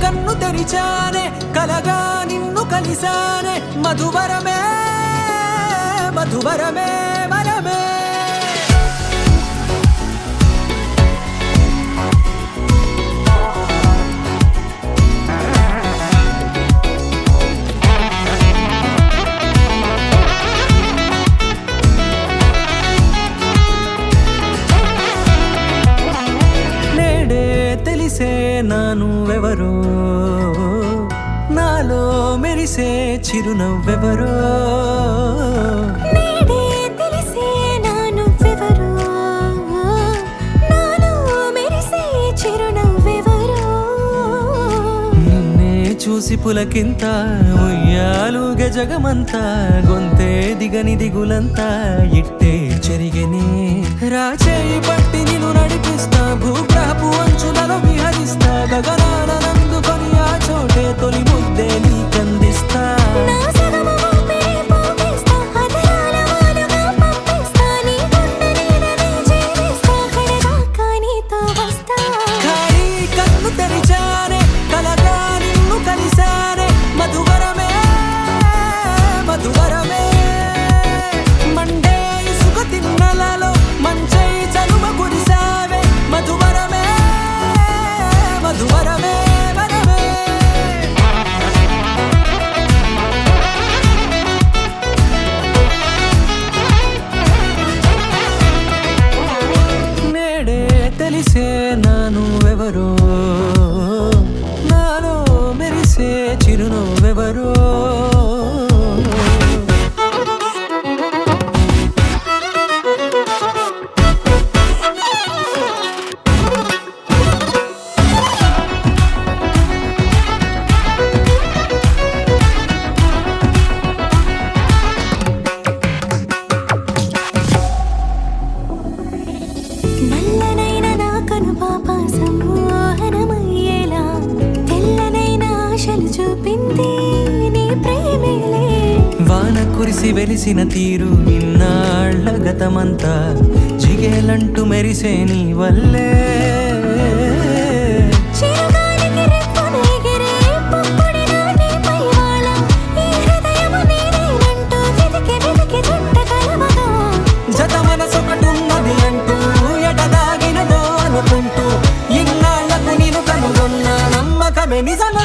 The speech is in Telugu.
కన్ను తెరిచానే కలగా నిన్ను కలిసానే మధువరమే మధువరమే వరమే తెలిసే నానువెవరో నాలో మెరిసే చిరునవ్వెవరో నేడే తెలిసే నానువెవరో నాలో మెరిసే చిరునవ్వెవరో నిన్నే చూసి పులకింత ఉయ్యాలుగ జగమంతా గొంతే దిగని దిగులంతా ఇట్టే చెరిగెనే రాచేయి పట్టి నిన్ను నడిపిస్తా భూగ్రహపు అంచులలో విహరిస్తా గగనాల నందుకొని ఆ చోటే తొలి ముద్దే నీకందిస్తా నా సగము ఊపిరి పోగిస్తా అధరాల వాలుగా పంపిస్తా నీ గుండె నీడనే చేరిస్తా కడదాకా నీతో వస్తా ఖాళీ కన్ను తెరిచానే కలగా నిన్ను కలిసానే మధువరమే మధువరమే మండే ఇసుక తిన్నలలో మంచై చలువ కురిసావే మధువరమే మధువరమే వరమే నేడే తెలిసే నానువెవరో నాలో మెరిసే చిరునవ్వెవరో నల్లనైన నా కనుపాప సమ్మోహనమయ్యేలా తెల్లనైన ఆశలు చూపింది నీ ప్రేమేలే వాన కురిసి వెలిసిన తీరు ఇన్నాళ్ళ గతమంతా జిగేలంటూ మెరిసే నీ వల్లే చిరుగాలికి రెప్పను ఎగిరే పుప్పొడిన నీపై వాల ఈ హృదయము నీదేనంటూ వెతికి వెతికి చుట్ట కలవగా జత మనసొకటున్నది అంటూ ఎటదాగినదో అనుకుంటూ ఇన్నాళ్లకు నేను కనుగొన్న నమ్మకమే నిజం